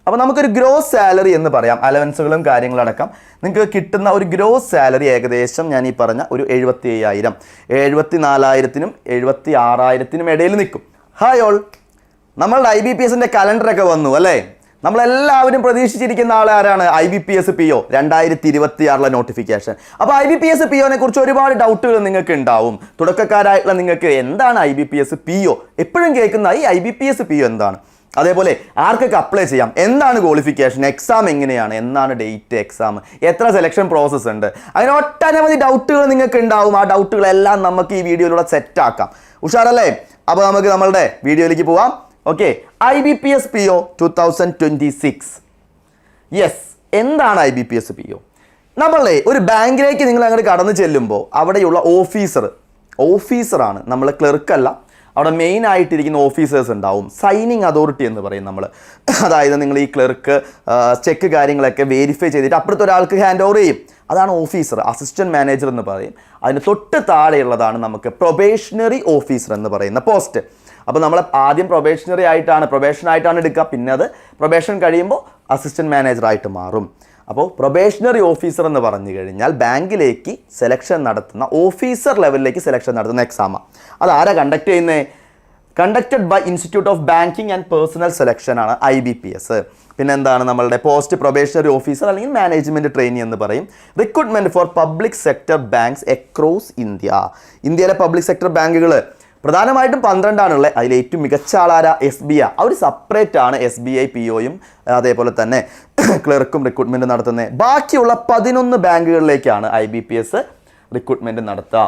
അപ്പോൾ നമുക്കൊരു gross salary എന്ന് പറയാം, അലവൻസുകളും കാര്യങ്ങളടക്കം നിങ്ങൾക്ക് കിട്ടുന്ന ഒരു ഗ്രോസ് സാലറി ഏകദേശം ഞാൻ ഈ പറഞ്ഞ ഒരു 75,000, 74,000-നും 76,000-നും ഇടയിൽ നിൽക്കും. ഹായ് ഓൾ, നമ്മളുടെ IBPSന്റെ കലണ്ടറൊക്കെ വന്നു അല്ലേ? നമ്മളെല്ലാവരും പ്രതീക്ഷിച്ചിരിക്കുന്ന ആളാരാണ്? IBPS PO 2026 notification. അപ്പോൾ IBPS POനെ കുറിച്ച് ഒരുപാട് ഡൗട്ടുകൾ നിങ്ങൾക്ക് ഉണ്ടാവും. തുടക്കക്കാരായിട്ടുള്ള നിങ്ങൾക്ക് എന്താണ് IBPS PO, എപ്പോഴും കേൾക്കുന്ന ഈ IBPS PO എന്താണ്, അതേപോലെ ആർക്കൊക്കെ അപ്ലൈ ചെയ്യാം, എന്താണ് ക്വാളിഫിക്കേഷൻ, എക്സാം എങ്ങനെയാണ്, എന്നാണ് ഡേറ്റ് എക്സാം, എത്ര സെലക്ഷൻ പ്രോസസ്സ് ഉണ്ട്, അങ്ങനെ ഒട്ടനവധി ഡൗട്ടുകൾ നിങ്ങൾക്ക് ഉണ്ടാവും. ആ ഡൗട്ടുകളെല്ലാം നമുക്ക് ഈ വീഡിയോയിലൂടെ സെറ്റാക്കാം. ഉഷാറല്ലേ? അപ്പോൾ നമുക്ക് നമ്മളുടെ വീഡിയോയിലേക്ക് പോവാം. Okay, IBPS PO 2026. യെസ്, എന്താണ് IBPS PO? നമ്മളെ ഒരു ബാങ്കിലേക്ക് നിങ്ങൾ അങ്ങോട്ട് കടന്നു ചെല്ലുമ്പോൾ അവിടെയുള്ള ഓഫീസറാണ്, നമ്മൾ ക്ലർക്കല്ല. അവിടെ മെയിൻ ആയിട്ടിരിക്കുന്ന ഓഫീസേഴ്സ് ഉണ്ടാവും. സൈനിങ് അതോറിറ്റി എന്ന് പറയും നമ്മൾ. അതായത് നിങ്ങൾ ഈ ക്ലർക്ക് ചെക്ക് കാര്യങ്ങളൊക്കെ വെരിഫൈ ചെയ്തിട്ട് അപ്പുറത്തെ ഒരാൾക്ക് ഹാൻഡ് ഓവർ ചെയ്യും. അതാണ് ഓഫീസർ, അസിസ്റ്റൻറ്റ് മാനേജർ എന്ന് പറയും. അതിന് തൊട്ട് താഴെയുള്ളതാണ് നമുക്ക് പ്രൊബേഷണറി ഓഫീസർ എന്ന് പറയുന്ന പോസ്റ്റ്. അപ്പോൾ നമ്മൾ ആദ്യം പ്രൊബേഷനായിട്ടാണ് എടുക്കുക, പിന്നെ അത് പ്രൊബേഷൻ കഴിയുമ്പോൾ അസിസ്റ്റൻറ്റ് മാനേജറായിട്ട് മാറും. അപ്പോൾ പ്രൊബേഷണറി ഓഫീസർ എന്ന് പറഞ്ഞു കഴിഞ്ഞാൽ ബാങ്കിലേക്ക് സെലക്ഷൻ നടത്തുന്ന, ഓഫീസർ ലെവലിലേക്ക് സെലക്ഷൻ നടത്തുന്ന എക്സാമാണ്. അത് ആരാ കണ്ടക്ട് ചെയ്യുന്നത്? Conducted by institute of banking and personnel selection ആണ് IBPS. പിന്നെ എന്താണ് നമ്മളുടെ പോസ്റ്റ് പ്രൊബേഷണറി ഓഫീസർ അല്ലെങ്കിൽ മാനേജ്മെൻറ്റ് ട്രെയിനി എന്ന് പറയും. Recruitment for public sector banks across ഇന്ത്യയിലെ പബ്ലിക് സെക്ടർ ബാങ്കുകൾ പ്രധാനമായിട്ടും 12 ആണുള്ളത്. അതിൽ ഏറ്റവും മികച്ച ആളാര SBI. അവർ സെപ്പറേറ്റ് ആണ് SBI POയും അതേപോലെ തന്നെ ക്ലർക്കും റിക്രൂട്ട്മെൻറ്റ് നടത്തുന്നത്. ബാക്കിയുള്ള 11 ബാങ്കുകളിലേക്കാണ് IBPS റിക്രൂട്ട്മെൻറ്റ് നടത്തുക.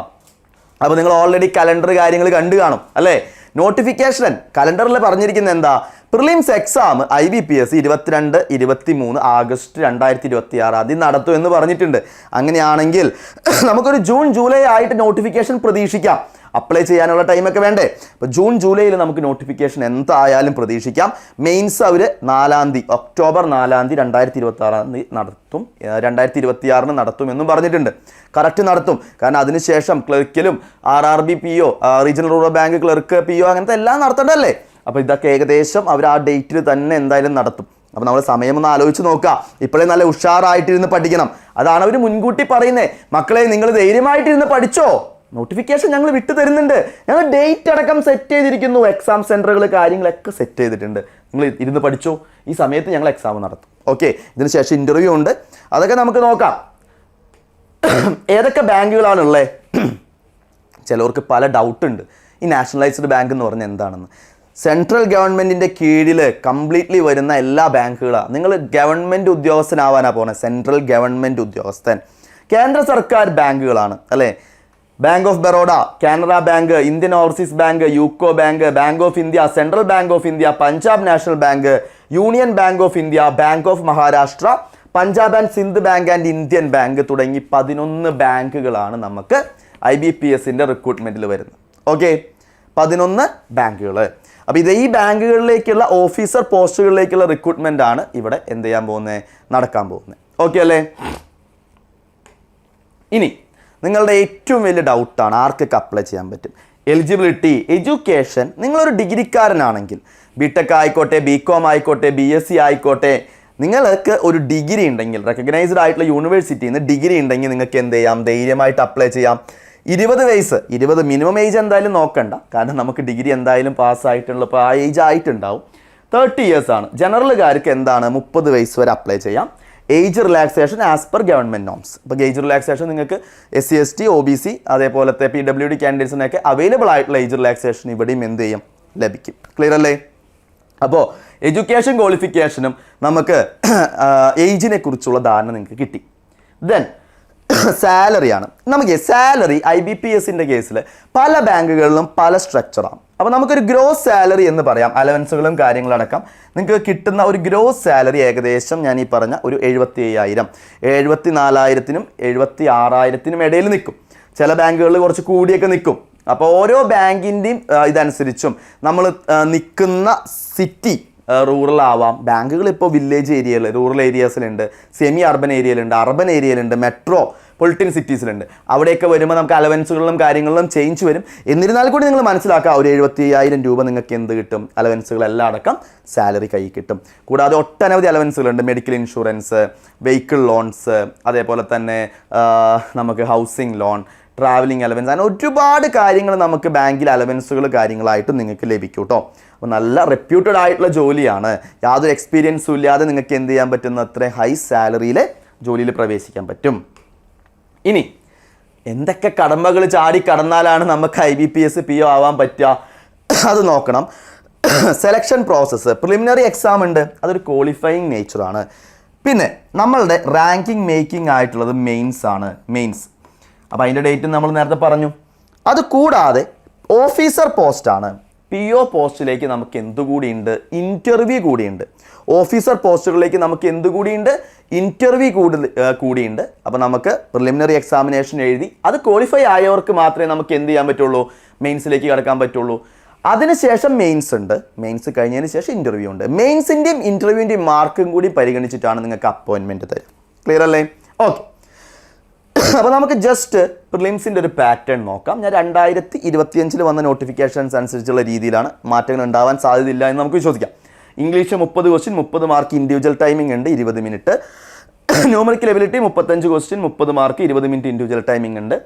അപ്പോൾ നിങ്ങൾ ഓൾറെഡി കലണ്ടർ കാര്യങ്ങൾ കണ്ടു കാണും അല്ലേ? നോട്ടിഫിക്കേഷൻ കലണ്ടറിൽ പറഞ്ഞിരിക്കുന്നത് എന്താ? പ്രിലിംസ് എക്സാം IBPS 22-23 ആഗസ്റ്റ് 2026 നടത്തും എന്ന് പറഞ്ഞിട്ടുണ്ട്. അങ്ങനെയാണെങ്കിൽ നമുക്കൊരു ജൂൺ ജൂലൈ ആയിട്ട് നോട്ടിഫിക്കേഷൻ പ്രതീക്ഷിക്കാം. അപ്ലൈ ചെയ്യാനുള്ള ടൈമൊക്കെ വേണ്ടേ? അപ്പോൾ ജൂൺ ജൂലൈയിൽ നമുക്ക് നോട്ടിഫിക്കേഷൻ എന്തായാലും പ്രതീക്ഷിക്കാം. മെയിൻസ് അവർ ഒക്ടോബർ 4 നടത്തും, 2026 നടത്തും എന്നും പറഞ്ഞിട്ടുണ്ട്. കറക്റ്റ് നടത്തും. കാരണം അതിനുശേഷം ക്ലർക്കിലും RRB PO, regional rural bank clerk PO അങ്ങനത്തെ എല്ലാം നടത്തേണ്ടതല്ലേ? അപ്പോൾ ഇതൊക്കെ ഏകദേശം അവർ ആ ഡേറ്റിൽ തന്നെ എന്തായാലും നടത്തും. അപ്പോൾ നമ്മൾ സമയം ഒന്ന് ആലോചിച്ച് നോക്കുക. ഇപ്പോഴേ നല്ല ഉഷാറായിട്ടിരുന്ന് പഠിക്കണം. അതാണ് അവർ മുൻകൂട്ടി പറയുന്നത്. മക്കളെ, നിങ്ങൾ ധൈര്യമായിട്ടിരുന്ന് പഠിച്ചോ, നോട്ടിഫിക്കേഷൻ ഞങ്ങൾ വിട്ടു തരുന്നുണ്ട്, ഞങ്ങൾ ഡേറ്റ് അടക്കം സെറ്റ് ചെയ്തിരിക്കുന്നു, എക്സാം സെൻറ്ററുകൾ കാര്യങ്ങളൊക്കെ സെറ്റ് ചെയ്തിട്ടുണ്ട്, നിങ്ങൾ ഇരുന്ന് പഠിച്ചോ, ഈ സമയത്ത് ഞങ്ങൾ എക്സാം നടത്തും. ഓക്കെ, ഇതിന് ശേഷം ഇൻ്റർവ്യൂ ഉണ്ട്, അതൊക്കെ നമുക്ക് നോക്കാം. ഏതൊക്കെ ബാങ്കുകളാണുള്ളത്? ചിലവർക്ക് പല ഡൗട്ടുണ്ട്. ഈ നാഷണലൈസ്ഡ് ബാങ്ക് എന്ന് പറഞ്ഞാൽ എന്താണെന്ന്. സെൻട്രൽ ഗവൺമെൻറ്റിൻ്റെ കീഴിൽ കംപ്ലീറ്റ്ലി വരുന്ന എല്ലാ ബാങ്കുകളാണ്. നിങ്ങൾ ഗവൺമെൻറ് ഉദ്യോഗസ്ഥനാവാനാണ് പോകുന്നത്, സെൻട്രൽ ഗവൺമെൻറ് ഉദ്യോഗസ്ഥൻ. കേന്ദ്ര സർക്കാർ ബാങ്കുകളാണ് അല്ലേ? Bank of Baroda, Canara bank, Indian overseas bank, UCO bank, bank of India, central bank of India, Punjab national bank, union bank of India, bank of Maharashtra, Punjab and Sindh bank and Indian bank തുടങ്ങി 11 ബാങ്കുകളാണ് നമുക്ക് IBPSന്റെ റിക്രൂട്ട്മെൻറ്റിൽ വരുന്നത്. Okay, 11 ബാങ്കുകൾ. അപ്പോൾ ഈ ബാങ്കുകളിലേക്കുള്ള ഓഫീസർ പോസ്റ്റുകളിലേക്കുള്ള റിക്രൂട്ട്മെൻ്റ് ആണ് ഇവിടെ എന്ത് ചെയ്യാൻ പോകുന്നത്, നടക്കാൻ പോകുന്നത്. ഓക്കെ അല്ലേ? ഇനി നിങ്ങളുടെ ഏറ്റവും വലിയ ഡൗട്ടാണ് ആർക്കൊക്കെ അപ്ലൈ ചെയ്യാൻ പറ്റും. Eligibility, education. നിങ്ങളൊരു ഡിഗ്രിക്കാരനാണെങ്കിൽ BTech ആയിക്കോട്ടെ, BCom ആയിക്കോട്ടെ, BSc ആയിക്കോട്ടെ, നിങ്ങൾക്ക് ഒരു ഡിഗ്രി ഉണ്ടെങ്കിൽ, റെക്കഗ്നൈസ്ഡ് ആയിട്ടുള്ള യൂണിവേഴ്സിറ്റിയിൽ നിന്ന് ഡിഗ്രി ഉണ്ടെങ്കിൽ നിങ്ങൾക്ക് എന്ത് ചെയ്യാം, ധൈര്യമായിട്ട് അപ്ലൈ ചെയ്യാം. 20 വയസ്സ്, 20 മിനിമം ഏജ് എന്തായാലും നോക്കണ്ട, കാരണം നമുക്ക് ഡിഗ്രി എന്തായാലും പാസ്സായിട്ടുള്ള ഇപ്പോൾ ആ ഏജ് ആയിട്ടുണ്ടാവും. 30 ഇയേഴ്സ് ആണ്. ജനറലുകാർക്ക് എന്താണ് 30 വയസ്സ് വരെ അപ്ലൈ ചെയ്യാം. Age relaxation as per government norms. ഇപ്പോൾ ഏജ് റിലാക്സേഷൻ നിങ്ങൾക്ക് SC ST OBC അതേപോലത്തെ PWD കാൻഡിഡേറ്റ്സിനൊക്കെ അവൈലബിൾ ആയിട്ടുള്ള ഏജ് റിലാക്സേഷൻ ഇവിടെയും എന്ത് ചെയ്യും, ലഭിക്കും. ക്ലിയർ അല്ലേ? അപ്പോൾ എഡ്യൂക്കേഷൻ ക്വാളിഫിക്കേഷനും നമുക്ക് ഏജിനെ കുറിച്ചുള്ള ധാരണ നിങ്ങൾക്ക് കിട്ടി. ദെൻ സാലറിയാണ്. നമുക്ക് സാലറി IBPSന്റെ കേസിൽ പല ബാങ്കുകളിലും പല സ്ട്രക്ചറാണ്. അപ്പോൾ നമുക്കൊരു ഗ്രോസ് സാലറി എന്ന് പറയാം, അലവൻസുകളും കാര്യങ്ങളടക്കം നിങ്ങൾക്ക് കിട്ടുന്ന ഒരു ഗ്രോസ് സാലറി ഏകദേശം ഞാൻ ഈ പറഞ്ഞ ഒരു 75,000, 74,000-നും 76,000-നും ഇടയിൽ നിൽക്കും. ചില ബാങ്കുകളിൽ കുറച്ച് കൂടിയൊക്കെ നിൽക്കും. അപ്പോൾ ഓരോ ബാങ്കിൻ്റെയും ഇതനുസരിച്ചും നമ്മൾ നിൽക്കുന്ന സിറ്റി റൂറൽ ആവാം. ബാങ്കുകൾ ഇപ്പോൾ വില്ലേജ് ഏരിയയിൽ, റൂറൽ ഏരിയാസിലുണ്ട്, സെമി അർബൻ ഏരിയയിലുണ്ട്, അർബൻ ഏരിയയിലുണ്ട്, മെട്രോ പൊളിറ്റിൻ സിറ്റീസിലുണ്ട്. അവിടെയൊക്കെ വരുമ്പോൾ നമുക്ക് അലവൻസുകളിലും കാര്യങ്ങളിലും ചേഞ്ച് വരും. എന്നിരുന്നാൽ കൂടി നിങ്ങൾ മനസ്സിലാക്കുക, ഒരു 75,000 രൂപ നിങ്ങൾക്ക് എന്ത് കിട്ടും? അലവൻസുകളെല്ലാം അടക്കം സാലറി കൈ കിട്ടും. കൂടാതെ ഒട്ടനവധി അലവൻസുകളുണ്ട്. മെഡിക്കൽ ഇൻഷുറൻസ്, വെഹിക്കിൾ ലോൺസ്, അതേപോലെ തന്നെ നമുക്ക് ഹൗസിംഗ് ലോൺ, ട്രാവലിംഗ് അലവൻസ്, അങ്ങനെ ഒരുപാട് കാര്യങ്ങൾ നമുക്ക് ബാങ്കിൽ അലവൻസുകൾ കാര്യങ്ങളായിട്ട് നിങ്ങൾക്ക് ലഭിക്കും കേട്ടോ. അപ്പോൾ നല്ല റെപ്യൂട്ടഡ് ആയിട്ടുള്ള ജോലിയാണ്. യാതൊരു എക്സ്പീരിയൻസും ഇല്ലാതെ നിങ്ങൾക്ക് എന്ത് ചെയ്യാൻ പറ്റുന്ന അത്ര ഹൈ സാലറിയിൽ ജോലിയിൽ പ്രവേശിക്കാൻ പറ്റും. ഇനി എന്തൊക്കെ കടമ്പകൾ ചാടി കടന്നാലാണ് നമുക്ക് IBPS PO ആവാൻ പറ്റുക? അത് നോക്കണം. സെലക്ഷൻ പ്രോസസ്സ്, പ്രിലിമിനറി എക്സാം ഉണ്ട്, അതൊരു ക്വാളിഫയിങ് നേച്ചറാണ്. പിന്നെ നമ്മളുടെ റാങ്കിങ് മേക്കിംഗ് ആയിട്ടുള്ളത് മെയിൻസ് ആണ്. മെയിൻസ്, അപ്പോൾ അതിൻ്റെ ഡേറ്റ് നമ്മൾ നേരത്തെ പറഞ്ഞു. അത് കൂടാതെ ഓഫീസർ പോസ്റ്റാണ്. PO പോസ്റ്റിലേക്ക് നമുക്ക് എന്തുകൂടിയുണ്ട്? ഇൻ്റർവ്യൂ കൂടിയുണ്ട്. ഓഫീസർ പോസ്റ്റുകളിലേക്ക് നമുക്ക് എന്തുകൂടിയുണ്ട്? ഇൻ്റർവ്യൂ കൂടിയുണ്ട്. അപ്പോൾ നമുക്ക് പ്രിലിമിനറി എക്സാമിനേഷൻ എഴുതി അത് ക്വാളിഫൈ ആയവർക്ക് മാത്രമേ നമുക്ക് എന്ത് ചെയ്യാൻ പറ്റുള്ളൂ? മെയിൻസിലേക്ക് കടക്കാൻ പറ്റുള്ളൂ. അതിനുശേഷം മെയിൻസ് ഉണ്ട്. മെയിൻസ് കഴിഞ്ഞതിന് ശേഷം ഇൻ്റർവ്യൂ ഉണ്ട്. മെയിൻസിൻ്റെയും ഇൻ്റർവ്യൂവിൻ്റെയും മാർക്കും കൂടി പരിഗണിച്ചിട്ടാണ് നിങ്ങൾക്ക് അപ്പോയിൻമെൻറ്റ് തരും. ക്ലിയർ അല്ലേ? ഓക്കെ. അപ്പോൾ നമുക്ക് ജസ്റ്റ് പ്രിലിംസിൻ്റെ ഒരു പാറ്റേൺ നോക്കാം. ഞാൻ 2025 വന്ന നോട്ടിഫിക്കേഷൻസ് അനുസരിച്ചുള്ള രീതിയിലാണ്, മാറ്റങ്ങൾ ഉണ്ടാവാൻ സാധ്യതയില്ല എന്ന് നമുക്ക് വിശ്വസിക്കാം. English 30 question, 30 mark. Individual timing ഉണ്ട് 20 minute. Numerical ability 35 question, 30 mark, 20 minute individual timing ഉണ്ട്.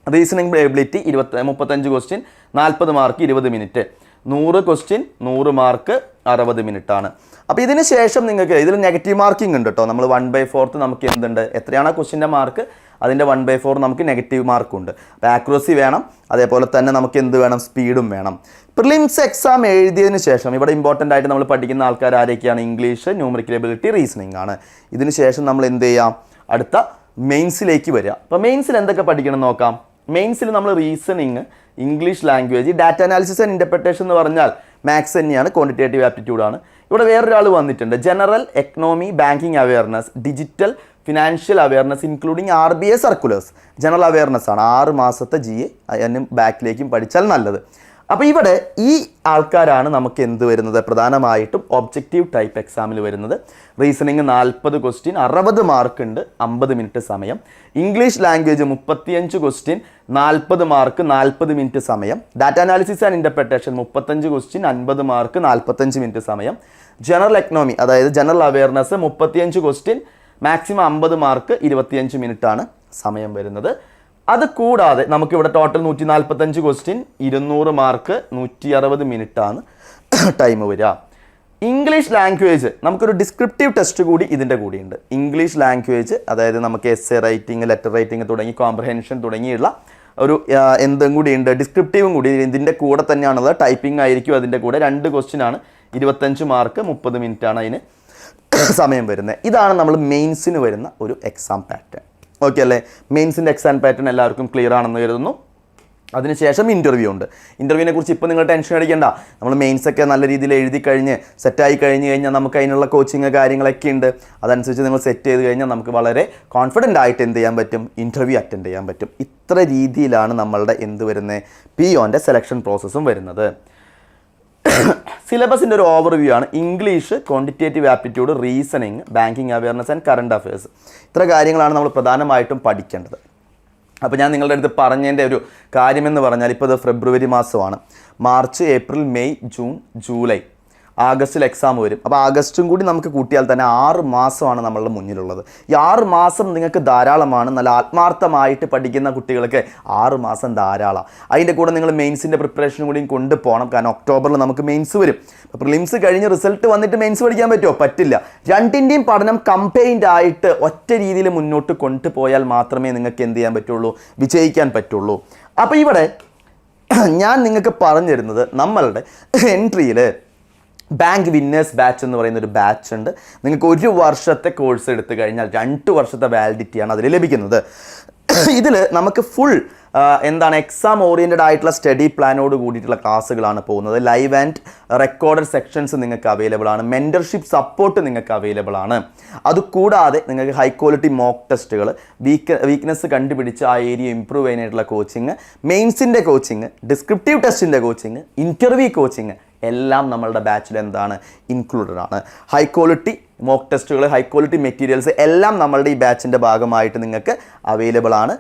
Reasoning ability 35 question, 40 mark, 20 minute. 100 question, 100 mark, 60 minute ആണ്. അപ്പോൾ ഇതിന് ശേഷം നിങ്ങൾക്ക് ഇതിൽ നെഗറ്റീവ് മാർക്കിംഗ് ഉണ്ട് കേട്ടോ. നമ്മൾ 1/4 നമുക്ക് എന്തുണ്ട്? എത്രയാണ് ക്വസ്റ്റ്യൻ്റെ മാർക്ക്, അതിൻ്റെ 1/4 നമുക്ക് നെഗറ്റീവ് മാർക്കുണ്ട്. അപ്പോൾ ആക്യുറസി വേണം, അതേപോലെ തന്നെ നമുക്ക് എന്ത് വേണം? സ്പീഡും വേണം. പ്രിലിംസ് എക്സാം എഴുതിയതിന് ശേഷം ഇവിടെ ഇമ്പോർട്ടൻ്റ് ആയിട്ട് നമ്മൾ പഠിക്കുന്ന ആൾക്കാർ ആരൊക്കെയാണ്? ഇംഗ്ലീഷ്, ന്യൂമറിക്കൽ എബിലിറ്റി, റീസണിംഗ് ആണ്. ഇതിന് ശേഷം നമ്മൾ എന്ത് ചെയ്യാം? അടുത്ത മെയിൻസിലേക്ക് വരിക. അപ്പോൾ മെയിൻസിൽ എന്തൊക്കെ പഠിക്കണം നോക്കാം. മെയിൻസിൽ നമ്മൾ reasoning, English language, data analysis and interpretation എന്ന് പറഞ്ഞാൽ മാത്സ് തന്നെയാണ്, ക്വാണ്ടിറ്റേറ്റീവ് ആപ്റ്റിറ്റ്യൂഡാണ്. ഇവിടെ വേറൊരാൾ വന്നിട്ടുണ്ട്, general economy, banking awareness, digital financial awareness including RBI circulars. General awareness ആണ്. 6 മാസത്തെ GA, അതിനും ബാക്കിലേക്കും പഠിച്ചാൽ നല്ലത്. അപ്പോൾ ഇവിടെ ഈ ആൾക്കാരാണ് നമുക്ക് എന്ത് വരുന്നത്? പ്രധാനമായിട്ടും ഒബ്ജക്റ്റീവ് ടൈപ്പ് എക്സാമിൽ വരുന്നത്. റീസണിങ് 40 ക്വസ്റ്റ്യൻ, 60 മാർക്ക് ഉണ്ട്, 50 മിനിറ്റ് സമയം. English language 35 question, 40 mark, 40 minute സമയം. Data analysis and interpretation 35 question, 50 mark, 45 minute സമയം. ജനറൽ എക്കണോമി അതായത് general awareness 35 question, maximum 50 mark, 25 മിനിറ്റാണ് സമയം വരുന്നത്. അത് കൂടാതെ നമുക്കിവിടെ ടോട്ടൽ 145 ക്വസ്റ്റ്യൻ, 200 മാർക്ക്, 160 മിനിറ്റാണ് ടൈം വരിക. ഇംഗ്ലീഷ് ലാംഗ്വേജ് നമുക്കൊരു ഡിസ്ക്രിപ്റ്റീവ് ടെസ്റ്റ് കൂടി ഇതിൻ്റെ കൂടിയുണ്ട്. ഇംഗ്ലീഷ് ലാംഗ്വേജ് അതായത് നമുക്ക് essay റൈറ്റിംഗ്, ലെറ്റർ റൈറ്റിംഗ് തുടങ്ങി കോംപ്രഹെൻഷൻ തുടങ്ങിയുള്ള ഒരു എന്തും കൂടിയുണ്ട്, ഡിസ്ക്രിപ്റ്റീവും കൂടി ഇതിൻ്റെ കൂടെ തന്നെയാണുള്ളത്. ടൈപ്പിംഗ് ആയിരിക്കും അതിൻ്റെ കൂടെ. 2 ക്വസ്റ്റ്യൻ ആണ്, 25 മാർക്ക്, 30 മിനിറ്റാണ് അതിന് സമയം വരുന്നത്. ഇതാണ് നമ്മൾ മെയിൻസിന് വരുന്ന ഒരു എക്സാം പാറ്റേൺ. ഓക്കെ അല്ലേ? മെയിൻസിൻ്റെ എക്സാം പാറ്റേൺ എല്ലാവർക്കും ക്ലിയർ ആണെന്ന് കരുതുന്നു. അതിനുശേഷം ഇൻ്റർവ്യൂ ഉണ്ട്. ഇൻ്റർവ്യൂവിനെ കുറിച്ച് ഇപ്പോൾ നിങ്ങൾ ടെൻഷൻ അടിക്കേണ്ട. നമ്മൾ മെയിൻസൊക്കെ നല്ല രീതിയിൽ എഴുതി കഴിഞ്ഞ് സെറ്റായി കഴിഞ്ഞാൽ നമുക്ക് അതിനുള്ള കോച്ചിങ് കാര്യങ്ങളൊക്കെ ഉണ്ട്. അതനുസരിച്ച് നിങ്ങൾ സെറ്റ് ചെയ്ത് കഴിഞ്ഞാൽ നമുക്ക് വളരെ കോൺഫിഡൻ്റ് ആയിട്ട് എന്ത് ചെയ്യാൻ പറ്റും? ഇൻ്റർവ്യൂ അറ്റൻഡ് ചെയ്യാൻ പറ്റും. ഇത്ര രീതിയിലാണ് നമ്മളുടെ എന്ത് വരുന്നത്? POൻ്റെ സെലക്ഷൻ പ്രോസസ്സും വരുന്നത്. സിലബസിൻ്റെ ഒരു ഓവർവ്യൂ ആണ്. English, quantitative aptitude, reasoning, banking awareness and current affairs. ഇത്ര കാര്യങ്ങളാണ് നമ്മൾ പ്രധാനമായിട്ടും പഠിക്കേണ്ടത്. അപ്പോൾ ഞാൻ നിങ്ങളുടെ അടുത്ത് പറഞ്ഞതിൻ്റെ ഒരു കാര്യമെന്ന് പറഞ്ഞാൽ, ഇപ്പോൾ ഇത് ഫെബ്രുവരി മാസമാണ്. March, April, May, June, July, ആഗസ്റ്റിൽ എക്സാം വരും. അപ്പോൾ ആഗസ്റ്റും കൂടി നമുക്ക് കൂട്ടിയാൽ തന്നെ 6 മാസമാണ് നമ്മളുടെ മുന്നിലുള്ളത്. ഈ 6 മാസം നിങ്ങൾക്ക് ധാരാളമാണ്. നല്ല ആത്മാർത്ഥമായിട്ട് പഠിക്കുന്ന കുട്ടികൾക്ക് 6 മാസം ധാരാളം. അതിൻ്റെ കൂടെ നിങ്ങൾ മെയിൻസിൻ്റെ പ്രിപ്പറേഷനും കൂടിയും കൊണ്ടുപോകണം. കാരണം ഒക്ടോബറിൽ നമുക്ക് മെയിൻസ് വരും. അപ്പോൾ പ്രിലിംസ് കഴിഞ്ഞ് റിസൾട്ട് വന്നിട്ട് മെയിൻസ് പഠിക്കാൻ പറ്റുമോ? പറ്റില്ല. രണ്ടിൻ്റെയും പഠനം കമ്പൈൻഡ് ആയിട്ട് ഒറ്റ രീതിയിൽ മുന്നോട്ട് കൊണ്ടുപോയാൽ മാത്രമേ നിങ്ങൾക്ക് എന്ത് ചെയ്യാൻ പറ്റുള്ളൂ? വിജയിക്കാൻ പറ്റുള്ളൂ. അപ്പോൾ ഇവിടെ ഞാൻ നിങ്ങൾക്ക് പറഞ്ഞു തരുന്നത്, നമ്മളുടെ എൻട്രിയിൽ ബാങ്ക് വിന്നേഴ്സ് ബാച്ച് എന്ന് പറയുന്ന ഒരു ബാച്ച് ഉണ്ട്. നിങ്ങൾക്ക് 1 വർഷത്തെ കോഴ്സ് എടുത്തു കഴിഞ്ഞാൽ 2 വർഷത്തെ വാലിഡിറ്റിയാണ് അതിൽ ലഭിക്കുന്നത്. ഇതിൽ നമുക്ക് ഫുൾ എക്സാം ഓറിയൻറ്റഡ് ആയിട്ടുള്ള സ്റ്റഡി പ്ലാനോട് കൂടിയിട്ടുള്ള ക്ലാസ്സുകളാണ് പോകുന്നത്. ലൈവ് ആൻഡ് റെക്കോർഡഡ് സെക്ഷൻസ് നിങ്ങൾക്ക് അവൈലബിൾ ആണ്. മെൻറ്റർഷിപ്പ് സപ്പോർട്ട് നിങ്ങൾക്ക് അവൈലബിൾ ആണ്. അതുകൂടാതെ നിങ്ങൾക്ക് ഹൈ ക്വാളിറ്റി മോക്ക് ടെസ്റ്റുകൾ, വീക്ക്നെസ് കണ്ടുപിടിച്ച് ആ ഏരിയ ഇമ്പ്രൂവ് ചെയ്യാനായിട്ടുള്ള കോച്ചിങ്, മെയിൻസിൻ്റെ കോച്ചിങ്, ഡിസ്ക്രിപ്റ്റീവ് ടെസ്റ്റിൻ്റെ കോച്ചിങ്, ഇൻ്റർവ്യൂ കോച്ചിങ്, എല്ലാം നമ്മളുടെ ബാച്ചിൽ എന്താണ് ഇൻക്ലൂഡഡ് ആണ്. ഹൈ ക്വാളിറ്റി മോക്ക് ടെസ്റ്റുകൾ, ഹൈ ക്വാളിറ്റി മെറ്റീരിയൽസ് എല്ലാം നമ്മളുടെ ഈ ബാച്ചിൻ്റെ ഭാഗമായിട്ട് നിങ്ങൾക്ക് അവൈലബിൾ ആണ്.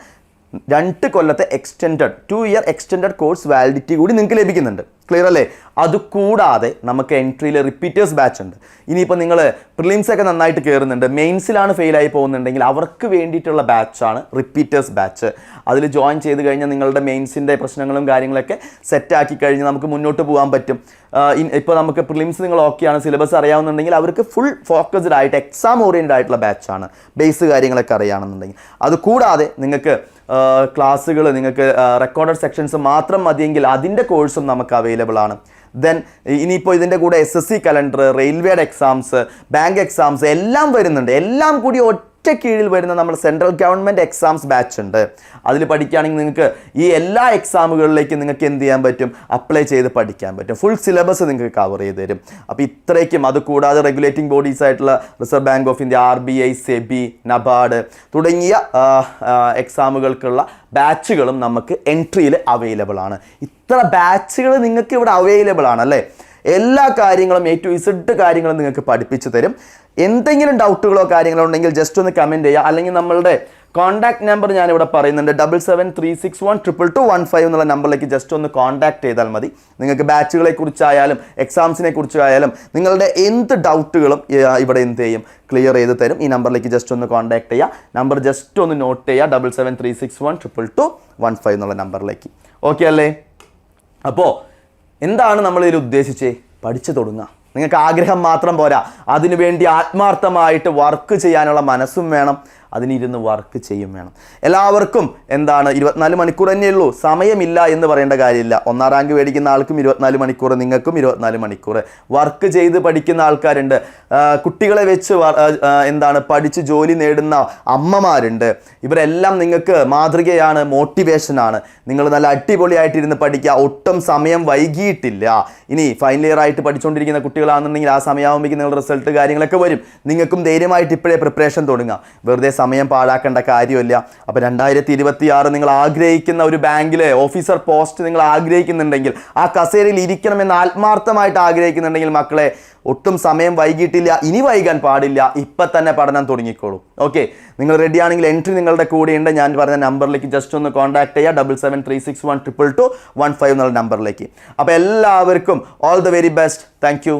2 കൊല്ലത്തെ 2 ഇയർ എക്സ്റ്റെൻഡഡ് കോഴ്സ് വാലിഡിറ്റി കൂടി നിങ്ങൾക്ക് ലഭിക്കുന്നുണ്ട്. ക്ലിയർ അല്ലേ? അതുകൂടാതെ നമുക്ക് എൻട്രിയിൽ റിപ്പീറ്റേഴ്സ് ബാച്ച് ഉണ്ട്. ഇനിയിപ്പോൾ നിങ്ങൾ പ്രിലിംസൊക്കെ നന്നായിട്ട് കയറുന്നുണ്ട്, മെയിൻസിലാണ് ഫെയിലായി പോകുന്നുണ്ടെങ്കിൽ അവർക്ക് വേണ്ടിയിട്ടുള്ള ബാച്ചാണ് റിപ്പീറ്റേഴ്സ് ബാച്ച്. അതിൽ ജോയിൻ ചെയ്ത് കഴിഞ്ഞാൽ നിങ്ങളുടെ മെയിൻസിൻ്റെ പ്രശ്നങ്ങളും കാര്യങ്ങളൊക്കെ സെറ്റാക്കി കഴിഞ്ഞ് നമുക്ക് മുന്നോട്ട് പോകാൻ പറ്റും. ഇപ്പോൾ നമുക്ക് പ്രിലിംസ് നിങ്ങൾ ഓക്കെയാണ്, സിലബസ് അറിയാവുന്നുണ്ടെങ്കിൽ അവർക്ക് ഫുൾ ഫോക്കസ്ഡ് ആയിട്ട് എക്സാം ഓറിയൻറ്റഡ് ആയിട്ടുള്ള ബാച്ചാണ്, ബേസ് കാര്യങ്ങളൊക്കെ അറിയുകയാണെന്നുണ്ടെങ്കിൽ. അതുകൂടാതെ നിങ്ങൾക്ക് ക്ലാസ്സുകൾ, നിങ്ങൾക്ക് റെക്കോർഡഡ് സെക്ഷൻസ് മാത്രം മതിയെങ്കിൽ അതിൻ്റെ കോഴ്സും നമുക്ക് അവൈലബിൾ ആണ്. ദെൻ ഇനിയിപ്പോൾ ഇതിൻ്റെ കൂടെ SSC കലണ്ടർ, റെയിൽവേയുടെ എക്സാംസ്, ബാങ്ക് എക്സാംസ് എല്ലാം വരുന്നുണ്ട്. എല്ലാം കൂടി ഒറ്റ കീഴിൽ വരുന്ന നമ്മൾ സെൻട്രൽ ഗവൺമെൻറ് എക്സാംസ് ബാച്ച് ഉണ്ട്. അതിൽ പഠിക്കുകയാണെങ്കിൽ നിങ്ങൾക്ക് ഈ എല്ലാ എക്സാമുകളിലേക്കും നിങ്ങൾക്ക് എന്ത് ചെയ്യാൻ പറ്റും, അപ്ലൈ ചെയ്ത് പഠിക്കാൻ പറ്റും. ഫുൾ സിലബസ് നിങ്ങൾക്ക് കവർ ചെയ്ത് തരും. അപ്പോൾ ഇത്രയ്ക്കും, അതുകൂടാതെ റെഗുലേറ്റിംഗ് ബോഡീസ് ആയിട്ടുള്ള reserve bank of India, RBI, SEBI, NABARD തുടങ്ങിയ എക്സാമുകൾക്കുള്ള ബാച്ചുകളും നമുക്ക് എൻട്രിയിൽ അവൈലബിൾ ആണ്. ഇത്ര ബാച്ചുകൾ നിങ്ങൾക്ക് ഇവിടെ അവൈലബിൾ ആണ് അല്ലേ? എല്ലാ കാര്യങ്ങളും A to Z കാര്യങ്ങളും നിങ്ങൾക്ക് പഠിപ്പിച്ചു തരും. എന്തെങ്കിലും ഡൗട്ടുകളോ കാര്യങ്ങളോ ഉണ്ടെങ്കിൽ ജസ്റ്റ് ഒന്ന് കമൻറ്റ് ചെയ്യുക. അല്ലെങ്കിൽ നമ്മളുടെ കോൺടാക്ട് നമ്പർ ഞാനിവിടെ പറയുന്നുണ്ട്, 7736122215 എന്നുള്ള നമ്പറിലേക്ക് ജസ്റ്റ് ഒന്ന് കോൺടാക്ട് ചെയ്താൽ മതി. നിങ്ങൾക്ക് ബാച്ചുകളെ കുറിച്ചായാലും എക്സാംസിനെ കുറിച്ചായാലും നിങ്ങളുടെ എന്ത് ഡൗട്ടുകളും ഇവിടെ എന്ത് ചെയ്യും, ക്ലിയർ ചെയ്ത് തരും. ഈ നമ്പറിലേക്ക് ജസ്റ്റ് ഒന്ന് കോൺടാക്ട് ചെയ്യുക. നമ്പർ ജസ്റ്റ് ഒന്ന് നോട്ട് ചെയ്യുക, 7736122215 എന്നുള്ള നമ്പറിലേക്ക്. ഓക്കെ അല്ലേ? അപ്പോൾ എന്താണ് നമ്മളിതിൽ ഉദ്ദേശിച്ചേ? പഠിച്ചു തുടങ്ങുക. നിങ്ങൾക്ക് ആഗ്രഹം മാത്രം പോരാ, അതിനുവേണ്ടി ആത്മാർത്ഥമായിട്ട് വർക്ക് ചെയ്യാനുള്ള മനസ്സും വേണം, അതിനിരുന്ന് വർക്ക് ചെയ്യും വേണം. എല്ലാവർക്കും എന്താണ് 24 മണിക്കൂർ തന്നെയുള്ളൂ, സമയമില്ല എന്ന് പറയേണ്ട കാര്യമില്ല. 1ാം റാങ്ക് മേടിക്കുന്ന ആൾക്കും 24 മണിക്കൂർ, നിങ്ങൾക്കും 24 മണിക്കൂർ. വർക്ക് ചെയ്ത് പഠിക്കുന്ന ആൾക്കാരുണ്ട്, കുട്ടികളെ വെച്ച് എന്താണ് പഠിച്ച് ജോലി നേടുന്ന അമ്മമാരുണ്ട്. ഇവരെല്ലാം നിങ്ങൾക്ക് മാതൃകയാണ്, മോട്ടിവേഷനാണ്. നിങ്ങൾ നല്ല അടിപൊളിയായിട്ടിരുന്ന് പഠിക്കുക, ഒട്ടും സമയം വൈകിയിട്ടില്ല. ഇനി ഫൈനൽ ഇയർ ആയിട്ട് പഠിച്ചുകൊണ്ടിരിക്കുന്ന കുട്ടികളാണെന്നുണ്ടെങ്കിൽ ആ സമയമാകുമ്പോഴേക്കും നിങ്ങളുടെ റിസൾട്ട് കാര്യങ്ങളൊക്കെ വരും. നിങ്ങൾക്കും ധൈര്യമായിട്ട് ഇപ്പോഴേ പ്രിപ്പറേഷൻ തുടങ്ങാം, വെറുതെ സമയം പാഴാക്കേണ്ട കാര്യമില്ല. അപ്പോൾ 2026 നിങ്ങൾ ആഗ്രഹിക്കുന്ന ഒരു ബാങ്കിലെ ഓഫീസർ പോസ്റ്റ് നിങ്ങൾ ആഗ്രഹിക്കുന്നുണ്ടെങ്കിൽ, ആ കസേരയിൽ ഇരിക്കണമെന്ന് ആത്മാർത്ഥമായിട്ട് ആഗ്രഹിക്കുന്നുണ്ടെങ്കിൽ മക്കളെ, ഒട്ടും സമയം വൈകിട്ടില്ല, ഇനി വൈകാൻ പാടില്ല, ഇപ്പം തന്നെ പഠനം തുടങ്ങിക്കോളൂ. ഓക്കെ, നിങ്ങൾ റെഡി ആണെങ്കിൽ എൻട്രി നിങ്ങളുടെ കൂടെയുണ്ട്. ഞാൻ പറഞ്ഞ നമ്പറിലേക്ക് ജസ്റ്റ് ഒന്ന് കോൺടാക്ട് ചെയ്യുക, 7736122215 എന്നുള്ള നമ്പറിലേക്ക്. അപ്പോൾ എല്ലാവർക്കും all the very best. Thank you.